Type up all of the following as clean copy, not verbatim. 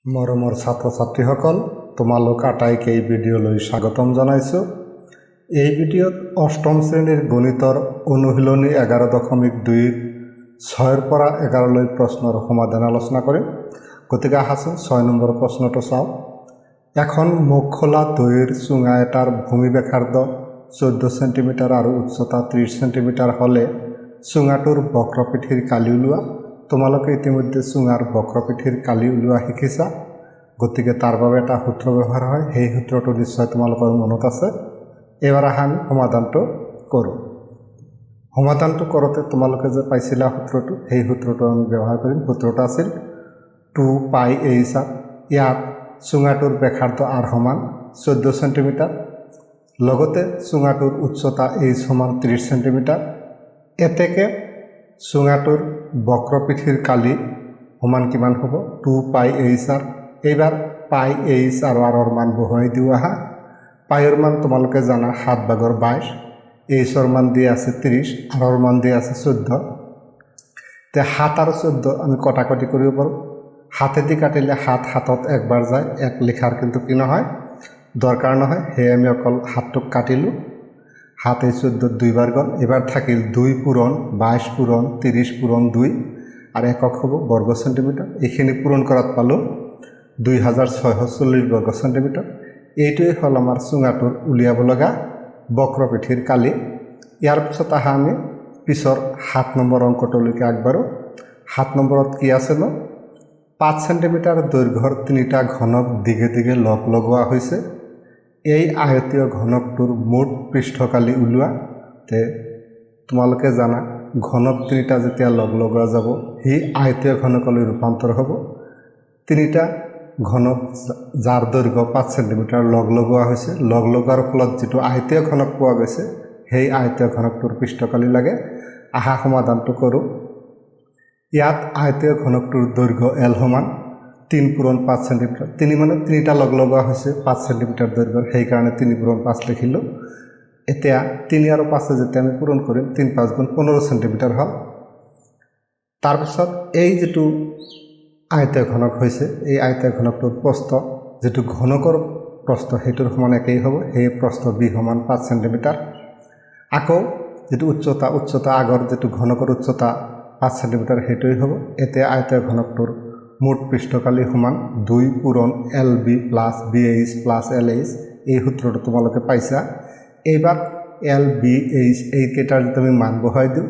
মৰমৰ ছাত্ৰ ছাত্ৰীসকল, তোমালোক আটাইকে এই ভিডিঅ'লৈ স্বাগতম জনাইছোঁ। এই ভিডিঅ'ত অষ্টম শ্ৰেণীৰ গণিতৰ অনুশীলনী 11.2 6ৰ পৰা 11লৈ প্ৰশ্নৰ সমাধান আলোচনা কৰিম। গতিকে আহাচোন 6 নম্বৰ প্ৰশ্নটো চাওঁ। এখন মুখ খোলা দৈৰ চুঙা এটাৰ ভূমি ব্যাসাৰ্ধ 14 সেণ্টিমিটাৰ আৰু উচ্চতা 30 সেণ্টিমিটাৰ হ'লে চুঙাটোৰ বক্ৰপৃথিৰ কালি উলিওৱা। তোমালোকে ইতিমধ্যে চুঙাৰ বক্ৰপৃথিৰ কালি উলিওৱা শিকিছা, গতিকে তাৰ বাবে এটা সূত্ৰ ব্যৱহাৰ হয়। সেই সূত্ৰটো নিশ্চয় তোমালোকৰ মনত আছে। এবাৰ আমি সমাধানটো কৰোঁ। সমাধানটো কৰোঁতে তোমালোকে যে পাইছিলা সূত্ৰটো, সেই সূত্ৰটো আমি ব্যৱহাৰ কৰিম। সূত্ৰটো আছিল 2πh। ইয়াত চুঙাটোৰ ব্যাসাৰ্ধ r সমান 14 সেণ্টিমিটাৰ, লগতে চুঙাটোৰ উচ্চতা h সমান 30 সেণ্টিমিটাৰ। এতেকে চুঙাটোৰ বক্ৰপৃথিৰ কালি সমান কিমান হ'ব? 2πh। এইবাৰ πh আৰু r মান বহুৱাই দিওঁ আহা। পাইৰ মান তোমালোকে জানা 7/22, hৰ মান দিয়া আছে 30, r মান দিয়া আছে 14। তে 7 আৰু 14 আমি কটাকটি কৰিব পাৰোঁ। হাতেদি কাটিলে 7 হাতত একবাৰ যায়, এক লিখাৰ কিন্তু কি নহয়, দৰকাৰ নহয়। সেয়ে আমি অকল হাতটোক কাটিলোঁ। 7 14 দুইবাৰ গ'ল। এবাৰ থাকিল 2 পূৰণ 22 পূৰণ 30 পূৰণ 2 আৰু একক হ'ব বৰ্গ সেণ্টিমিটাৰ। এইখিনি পূৰণ কৰাত পালোঁ 2640 বৰ্গ সেণ্টিমিটাৰ। এইটোৱে হ'ল আমাৰ চুঙাটোৰ উলিয়াব লগা বক্ৰপৃথিৰ কালি। ইয়াৰ পিছত আহা আমি পিছৰ 7 নম্বৰ অংকটোলৈকে আগবাঢ়োঁ। 7 নম্বৰত কি আছেনো? 5 সেণ্টিমিটাৰ দৈৰ্ঘ্যৰ 3টা ঘনক দিগে দিগে লগ লগোৱা হৈছে। এই আয়তীয় ঘনকটোৰ মুঠ পৃষ্ঠকালি উলিওৱা। তে তোমালোকে জানা ঘনক 3টা যেতিয়া লগ লগোৱা যাব, সি আয়তীয় ঘনকলৈ ৰূপান্তৰ হ'ব। 3টা ঘনক যাৰ দৈৰ্ঘ্য 5 সেণ্টিমিটাৰ লগ লগোৱা হৈছে, লগ লগোৱাৰ ফলত যিটো আয়তীয় ঘনক পোৱা গৈছে, সেই আয়তীয় ঘনকটোৰ পৃষ্ঠকালি লাগে। আহা সমাধানটো কৰোঁ। ইয়াত আয়তীয় ঘনকটোৰ দৈৰ্ঘ্য L সমান 3 পূৰণ 5 সেণ্টিমিটাৰ। 3 মানে 3টা লগ লগোৱা হৈছে 5 সেণ্টিমিটাৰ দৈৰ্ঘ্যৰ, সেইকাৰণে 3 পূৰণ 5 লিখিলোঁ। এতিয়া 3 আৰু 5 যেতিয়া আমি পূৰণ কৰিম, 3 5 গুণ 15 সেণ্টিমিটাৰ হ'ল। তাৰপিছত এই যিটো আয়তীয় ঘনক হৈছে, এই আয়তীয় ঘনকটোৰ প্ৰস্থ, যিটো ঘনকৰ প্ৰস্থ সেইটোৰ সমান একেই হ'ব। সেই প্ৰস্থ b সমান 5 সেণ্টিমিটাৰ। আকৌ যিটো উচ্চতা আগৰ যিটো ঘনকৰ উচ্চতা 5 সেণ্টিমিটাৰ সেইটোৱেই হ'ব। এতিয়া আয়তীয় ঘনকটোৰ মুঠ পৃষ্ঠকালি সমান 2 পূৰণ LB plus BH plus LH। এই সূত্ৰটো তোমালোকে পাইছা। এইবাৰ LBH এইকেইটাৰ যদি আমি মান বহাই দিওঁ,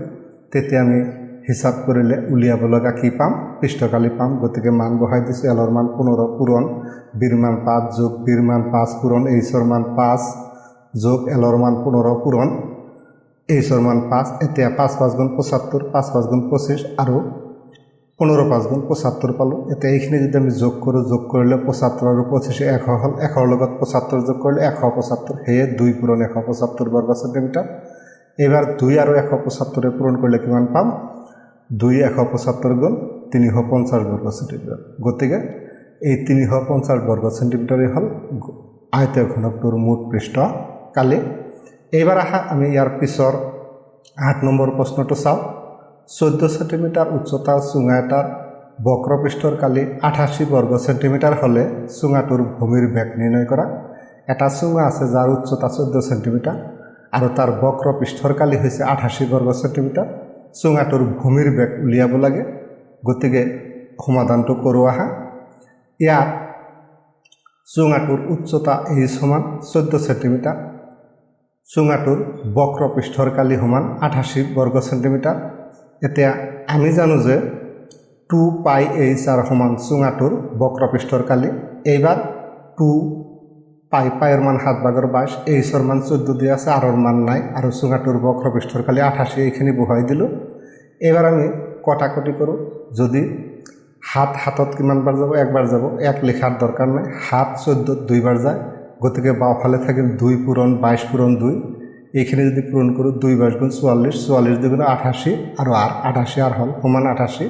তেতিয়া আমি হিচাপ কৰিলে উলিয়াব লগা কি পাম? পৃষ্ঠকালি পাম। গতিকে মান বহাই দিছোঁ। Lৰ মান 15 পূৰণ Bৰ মান 5 যোগ Bৰ মান 5 পূৰণ Hৰ মান 5 যোগ Lৰ মান 15 পূৰণ Hৰ মান 5। এতিয়া 5 5 গুণ 75, 5 5 গুণ 25 আৰু 15 5 গুণ 75 পালোঁ। এতিয়া এইখিনি যদি আমি যোগ কৰোঁ, যোগ কৰিলে 75 আৰু 25 100 হ'ল। 100ৰ লগত 75 যোগ কৰিলে 175। সেয়ে 2 পূৰণ 175 বৰ্গ সেণ্টিমিটাৰ। এইবাৰ 2 আৰু 175 পূৰণ কৰিলে কিমান পাম? 2 175 গুণ 350 বৰ্গ সেণ্টিমিটাৰ। গতিকে এই 350 বৰ্গ সেণ্টিমিটাৰেই হ'ল আয়তীয় ঘনকটোৰ মুঠ পৃষ্ঠকালি। এইবাৰ আহা আমি ইয়াৰ পিছৰ 8 নম্বৰ প্ৰশ্নটো চাওঁ। 14 সেণ্টিমিটাৰ উচ্চতাৰ চুঙা এটাৰ বক্ৰপৃষ্ঠৰ কালি 88 বৰ্গ সেণ্টিমিটাৰ হ'লে চুঙাটোৰ ভূমিৰ বেগ নিৰ্ণয় কৰা। এটা চুঙা আছে যাৰ উচ্চতা 14 সেণ্টিমিটাৰ আৰু তাৰ বক্ৰপৃষ্ঠৰ কালি হৈছে 88 বৰ্গ সেণ্টিমিটাৰ। চুঙাটোৰ ভূমিৰ বেগ উলিয়াব লাগে। গতিকে সমাধানটো কৰোঁ আহা। ইয়াত চুঙাটোৰ উচ্চতা h সমান 14 সেণ্টিমিটাৰ, চুঙাটোৰ বক্ৰপৃষ্ঠৰ কালি সমান 88 বৰ্গ সেণ্টিমিটাৰ। এতিয়া আমি জানো যে 2πh সমান চুঙাটোৰ বক্ৰপৃষ্ঠৰ কালি। এইবাৰ 2π ৰ মান 7/22, hৰ মান 14 দিয়া আছে, rৰ মান নাই, আৰু চুঙাটোৰ বক্ৰপৃষ্ঠৰ কালি 88। এইখিনি বহুৱাই দিলোঁ। এইবাৰ আমি কটাকটি কৰোঁ। যদি 7 হাতত কিমানবাৰ যাব? একবাৰ যাব। 1 লিখাৰ দৰকাৰ নাই। 7 14 দুইবাৰ যায়। গতিকে বাওঁফালে থাকিল 2 পূৰণ 22 পূৰণ 2। এইখিনি যদি পূৰণ কৰোঁ 2 22 গুণ 44, 44 দুগুণ 88 আৰু r 88 r হ'ল সমান 88।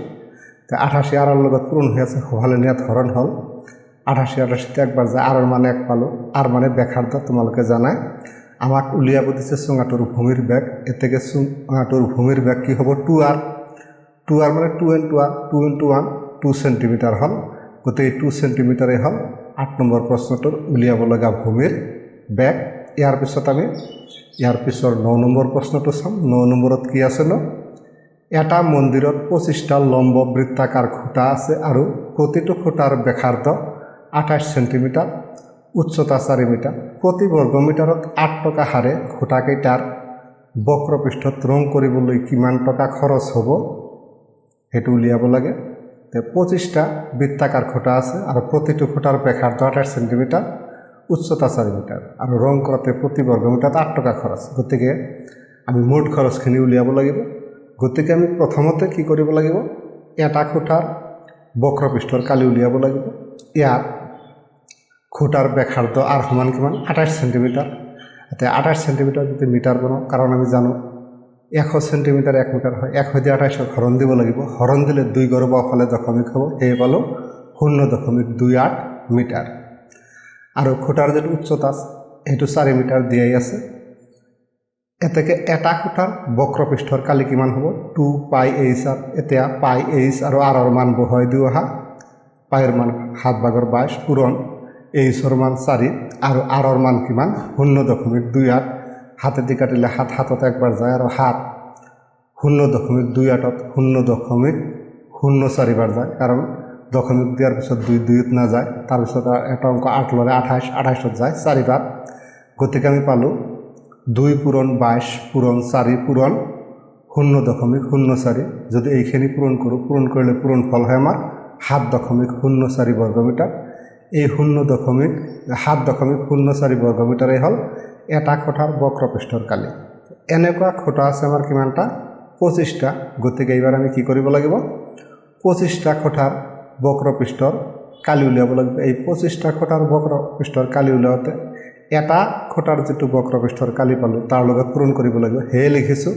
তো 88 r লগত পূৰণ হৈ আছে, সফালে নিয়াত হৰণ হ'ল। 88 88তে একবাৰ যায়, rৰ মান 1 পালোঁ। r মানে ব্যাসাৰ্ধ, তোমালোকে জানাই। আমাক উলিয়াব দিছে চুঙাটোৰ ভূমিৰ বেগ। এতেকে চুঙাটোৰ ভূমিৰ বেগ কি হ'ব? 2r। 2r মানে 2 into 1 2 সেণ্টিমিটাৰ হ'ল। গতিকে 2 সেন্টিমিটাৰে হ'ল 8 নম্বৰ প্ৰশ্নটোৰ উলিয়াব লগা ভূমিৰ বেগ। ইয়াৰ পিছত আমি ইয়াৰ পিছৰ 9 নম্বৰ প্ৰশ্নটো চাম। 9 নম্বৰত কি আছে ন? এটা মন্দিৰত 25টা লম্ব বৃত্তাকাৰ খুঁটা আছে আৰু প্ৰতিটো খুঁটাৰ ব্যাসাৰ্ধ 28 সেন্টিমিটাৰ, উচ্চতা 4 মিটাৰ। প্ৰতি বৰ্গমিটাৰত 8 টকা হাৰে খুঁটাকেইটাৰ বক্ৰপৃষ্ঠত ৰং কৰিবলৈ কিমান টকা খৰচ হ'ব সেইটো উলিয়াব লাগে। 25টা বৃত্তাকাৰ খুঁটা আছে আৰু প্ৰতিটো খুঁটাৰ ব্যাসাৰ্ধ 28 সেন্টিমিটাৰ, উচ্চতা 4 মিটাৰ আৰু ৰং কৰাতে প্ৰতি বৰ্গমিটাৰত 8 টকা খৰচ। গতিকে আমি মুঠ খৰচখিনি উলিয়াব লাগিব। গতিকে আমি প্ৰথমতে কি কৰিব লাগিব? এটা খুঁটাৰ বক্ৰপৃষ্ঠৰ কালি উলিয়াব লাগিব। ইয়াত খুঁটাৰ ব্যাসাৰ্ধ আৰ সমান কিমান? 28 সেন্টিমিটাৰ। এতিয়া 28 সেন্টিমিটাৰ যদি মিটাৰ বনাওঁ, কাৰণ আমি জানো 100 সেন্টিমিটাৰ 1 মিটাৰ হয়। 100 দিয়ে 28 হৰণ দিব লাগিব। হৰণ দিলে 2 গড় বাওঁফালে দশমিক হ'ব, সেয়ে পালোঁ 0.28 মিটাৰ। আৰু খুঁটাৰ যিটো উচ্চতা সেইটো 4 মিটাৰ দিয়াই আছে। এতেকে এটা খুঁটাৰ বক্ৰপৃষ্ঠৰ কালি কিমান হ'ব? 2 পাই এইচ আৰ। এতিয়া পাই এইচ আৰু আৰৰ মান বহুৱাই দিওঁ আহা। পাইৰ মান 7/22 পূৰণ এইচৰ মান 4 আৰু আৰৰ মান কিমান? 0.28। হাতেদি কাটিলে 7 হাতত একবাৰ যায় আৰু 7 0.28ত 0.04 বাৰ যায়, কাৰণ দশমিক দিয়াৰ পিছত 2 2ত নাযায়। তাৰপিছত এটা অংক 8 ল'লে 28ত যায় 4 বাৰ। গতিকে আমি পালোঁ 2 পূৰণ 22 পূৰণ 4 পূৰণ 0.04। যদি এইখিনি পূৰণ কৰোঁ, পূৰণ কৰিলে পূৰণফল হয় আমাৰ 7.04 বৰ্গমিটাৰ। এই 7.04 বৰ্গমিটাৰেই হ'ল এটা খুঁটাৰ বক্ৰপৃষ্ঠৰ কালি। এনেকুৱা খুঁটা আছে আমাৰ কিমানটা? 25টা। গতিকে এইবাৰ আমি কি কৰিব লাগিব? 25টা খুঁটাৰ বক্ৰপৃষ্ঠৰ কালি উলিয়াব লাগিব। এই 25টা খুঁটাৰ বক্ৰপৃষ্ঠৰ কালি উলিয়াওঁতে এটা খুঁটাৰ যিটো বক্ৰপৃষ্ঠৰ কালি পালোঁ তাৰ লগত পূৰণ কৰিব লাগিব। সেয়ে লিখিছোঁ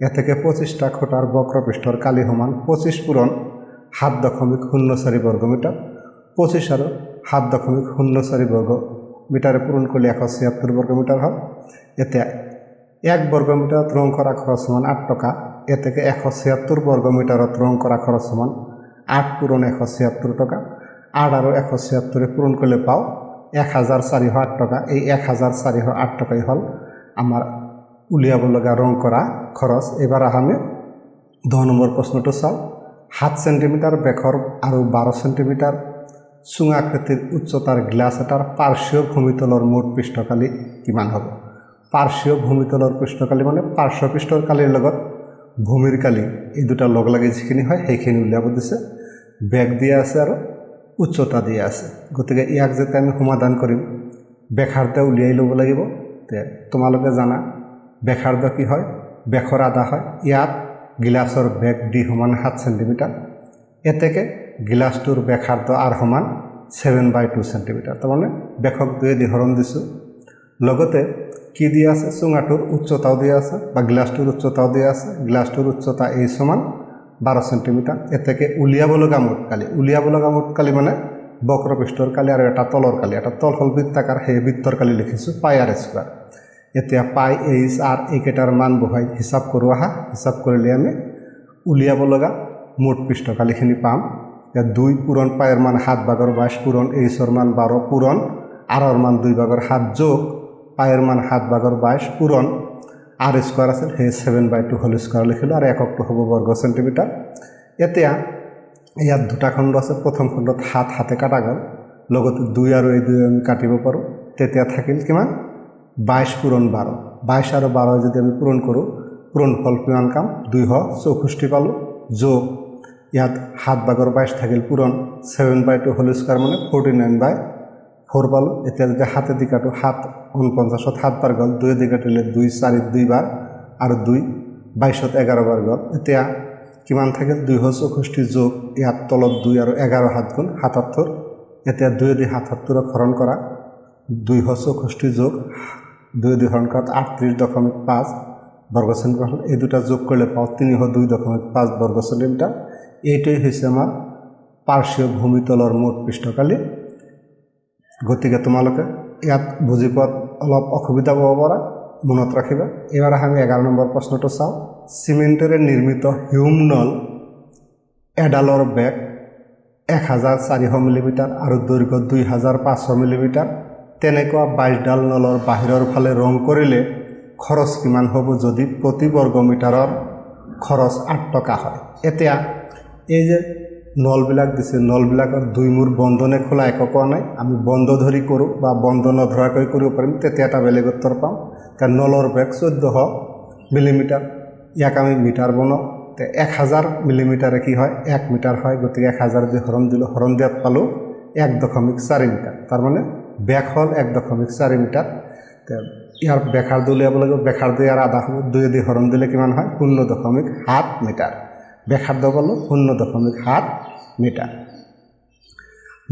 এতেকে 25টা খুঁটাৰ বক্ৰপৃষ্ঠৰ কালি সমান 25 পূৰণ 7.04 বৰ্গমিটাৰ। 25 আৰু 7.04 বৰ্গমিটাৰে পূৰণ কৰিলে 176 বৰ্গমিটাৰ হ'ল। এতিয়া 1 বৰ্গমিটাৰত ৰং কৰা খৰচ সমান 8 টকা। এতেকে 176 বৰ্গমিটাৰত ৰং কৰা খৰচ সমান 8 পূৰণ 176 টকা। 8 আৰু 176 পূৰণ কৰিলে পাওঁ 1408 টকা। এই 1408 টকাই হ'ল আমাৰ উলিয়াব লগা ৰং কৰা খৰচ। এবাৰ আমি 10 নম্বৰ প্ৰশ্নটো চাওঁ। 7 সেন্টিমিটাৰ বেখৰ আৰু 12 সেন্টিমিটাৰ চুঙাকৃতিৰ উচ্চতাৰ গ্লাছ এটাৰ পাৰ্শ্বীয় ভূমিতলৰ মুঠ পৃষ্ঠকালি কিমান হ'ব? পাৰ্শ্বীয় ভূমিতলৰ পৃষ্ঠকালি মানে পাৰ্শ্ব পৃষ্ঠৰ কালিৰ লগত ভূমিৰ কালি এই দুটা লগ লাগি যিখিনি হয় সেইখিনি উলিয়াব দিছে। বেগ দিয়া আছে আৰু উচ্চতা দিয়া আছে। গতিকে ইয়াক যেতিয়া আমি সমাধান কৰিম, ব্যাসাৰ্ধ উলিয়াই ল'ব লাগিব। তোমালোকে জানা ব্যাসাৰ্ধ কি হয়? বেখৰ আধা হয়। ইয়াত গিলাচৰ বেগ ডি সমান 7 সেন্টিমিটাৰ। এতেকে গিলাচটোৰ ব্যাসাৰ্ধ আৰ সমান 7/2 সেন্টিমিটাৰ। তাৰমানে বেখক 2 দি হৰণ দিছোঁ। লগতে কি দিয়া আছে? চুঙাটোৰ উচ্চতাও দিয়া আছে বা গিলাচটোৰ উচ্চতাও দিয়া আছে। গিলাচটোৰ উচ্চতা এই সমান 12 সেন্টিমিটাৰ। এতেকে উলিয়াব লগা মুঠ কালি। উলিয়াব লগা মুঠ কালি মানে বক্ৰপৃষ্ঠৰ কালি আৰু এটা তলৰ কালি। এটা তল হ'ল বৃত্তাকাৰ, সেই বৃত্তৰ কালি লিখিছোঁ পাই আৰ স্কোৱাৰ। এতিয়া পাই এইচ আৰ এইকেইটাৰ মান বহাই হিচাপ কৰোঁ আহা। হিচাপ কৰিলে আমি উলিয়াব লগা মুঠ পৃষ্ঠকালিখিনি পাম। এতিয়া 2 পূৰণ পাইৰ মান 7/22 পূৰণ এইচৰ মান 12 পূৰণ আৰৰ মান 2/7 যোগ পাইৰ মান 7/22 পূৰণ আৰ স্কোৱাৰ আছিল, সেই 7/2 হোল স্কোৱাৰ লিখিলোঁ আৰু এককটো হ'ব বৰ্গ সেন্টিমিটাৰ। এতিয়া ইয়াত দুটা খণ্ড আছে। প্ৰথম খণ্ডত 7 হাতে কাটা গ'ল, লগতে 2 আৰু এই 2 আমি কাটিব পাৰোঁ। তেতিয়া থাকিল কিমান? 22 পূৰণ 12। 22 আৰু 12 যদি আমি পূৰণ কৰোঁ, পূৰণফল কিমান কাম? 264 পালোঁ। যোগ ইয়াত 7/22 থাকিল পূৰণ 7/2 হোল স্কোৱাৰ মানে 49/4 পালোঁ। এতিয়া যদি হাতেদি কাটোঁ 7 49ত 7 বাৰ গ'ল, 2 দি কাটিলে 2 4 2 বাৰ আৰু 2 22ত 11 বাৰ গ'ল। এতিয়া কিমান থাকিল? 264 যোগ ইয়াত তলত 2 আৰু 11 7 গুণ 77। এতিয়া 2 দি 77ক হৰণ কৰা, 264 যোগ 2 দি হৰণ কৰাত 38.5 বৰ্গ সেন্টিমিটাৰ হ'ল। এই দুটা যোগ কৰিলে পাওঁ 302.5 বৰ্গ সেন্টিমিটাৰ। এইটোৱেই হৈছে আমাৰ পাৰ্শ্বীয় ভূমিতলৰ মুঠ পৃষ্ঠকালি। গতিকে তোমালোকে ইয়াত বুজি পোৱাত অলপ অসুবিধা পাব পাৰা, মনত ৰাখিবা। এইবাৰ আমি 11 নম্বৰ প্ৰশ্নটো চাওঁ। চিমেণ্টেৰে নিৰ্মিত হিউম নল এডালৰ বেগ 1400 মিলিমিটাৰ আৰু দৈৰ্ঘ্য 2500 মিলিমিটাৰ তেনেকুৱা 22ডাল নলৰ বাহিৰৰ ফালে ৰং কৰিলে খৰচ কিমান হ'ব যদি প্ৰতি বৰ্গমিটাৰৰ খৰচ 8 টকা হয় এতিয়া এই যে নলবিলাক দিছে নলবিলাকৰ দুই মূৰ বন্ধনে খোলা একো কোৱা নাই আমি বন্ধ ধৰি কৰোঁ বা বন্ধ নধৰাকৈ কৰিব পাৰিম তেতিয়া এটা বেলেগ উত্তৰ পাম কাৰণ নলৰ বেগ 1400 মিলিমিটাৰ ইয়াক আমি মিটাৰ বনাওঁ তে 1000 মিলিমিটাৰে কি হয় 1 মিটাৰ হয় গতিকে 1000 দি হৰণ দিলোঁ হৰণ দিয়াত পালোঁ 1.4 মিটাৰ তাৰ মানে বেগ হ'ল 1.4 মিটাৰ তে ইয়াৰ বেখাৰ উলিয়াব লাগিব বেখাৰ ইয়াৰ আধা হ'ব 2 দি হৰণ দিলে কিমান হয় 0.7 মিটাৰ বেখাৰ পালোঁ 0.7 মিটাৰ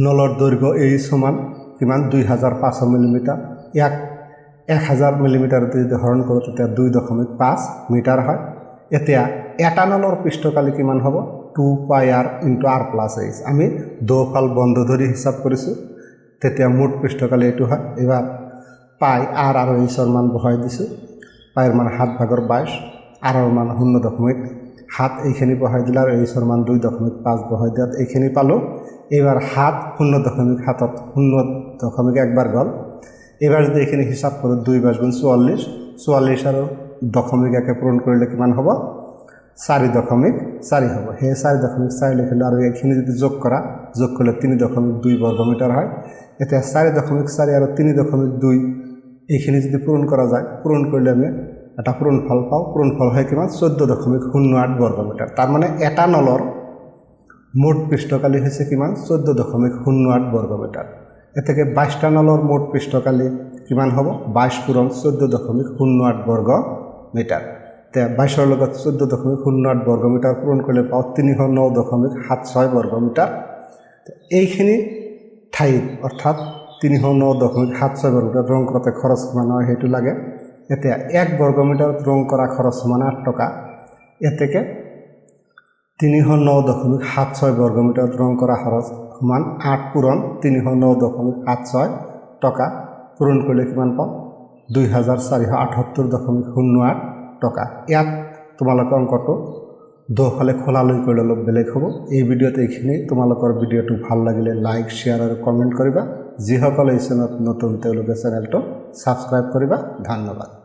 নলৰ দৈৰ্ঘ্য এই সমান কিমান 2500 মিলিমিটাৰ ইয়াক 1000 মিলিমিটাৰ যদি হৰণ কৰোঁ তেতিয়া 2.5 মিটাৰ হয় এতিয়া এটা নলৰ পৃষ্ঠকালি কিমান হ'ব 2 পাই r into r plus h আমি দুফাল বন্ধ ধৰি হিসাব কৰিছোঁ তেতিয়া মুঠ পৃষ্ঠকালি এইটো হয় এবাৰ পাই r আৰু h ৰ মান বহাই দিছোঁ পাইৰ মান 7/22 r ৰ মান 0.7 এইখিনি বহাই দিলে আৰু h ৰ মান 2.5 বহাই দিয়াত এইখিনি পালোঁ এবাৰ 7 0.7 0.1 বাৰ গ'ল এবাৰ যদি এইখিনি হিসাব কৰোঁ 2 × 44 44 আৰু দশমিক একে পূৰণ কৰিলে কিমান হ'ব 4.4 হ'ব হে 4.4 লিখিলে আৰু এইখিনি যদি যোগ কৰিলে 3.2 বৰ্গমিটাৰ হয় এতিয়া 4.4 আৰু 3.2 এইখিনি যদি পূৰণ কৰা যায় পূৰণ কৰিলে আমি এটা পূৰণফল পাওঁ পূৰণফল হয় কিমান 14.08 বৰ্গমিটাৰ তাৰ মানে এটা নলৰ মুঠ পৃষ্ঠকালি হৈছে কিমান 14.08 বৰ্গমিটাৰ এতেকে 22টা নলৰ মুঠ পৃষ্ঠকালি কিমান হ'ব 22 পূৰণ 14.08 বৰ্গমিটাৰ তে 22 ৰ লগত 14.08 বৰ্গমিটাৰ পূৰণ কৰিলে পাওঁ 309.76 বৰ্গমিটাৰ এইখিনি ঠাইত অৰ্থাৎ 309.76 বৰ্গমিটাৰ ৰং কৰোঁতে খৰচ কিমান হয় সেইটো লাগে এতিয়া 1 বৰ্গমিটাৰত ৰং কৰা খৰচ সমান 8 টকা এতেকে 309.76 বৰ্গমিটাৰত ৰং কৰা খৰচ সমান 8 পূৰণ 309.76 টকা পূৰণ কৰিলে কিমান পাম 2478.08 টকা ইয়াত তোমালোকৰ অংকটো দুফালে খোলালৈ কৰিলে অলপ বেলেগ হ'ব এই ভিডিঅ'ত এইখিনি তোমালোকৰ ভিডিঅ'টো ভাল লাগিলে লাইক শেয়াৰ আৰু কমেণ্ট কৰিবা যিসকলে এই চেনেলত নতুন তেওঁলোকে চেনেলটো ছাবস্ক্ৰাইব কৰিবা ধন্যবাদ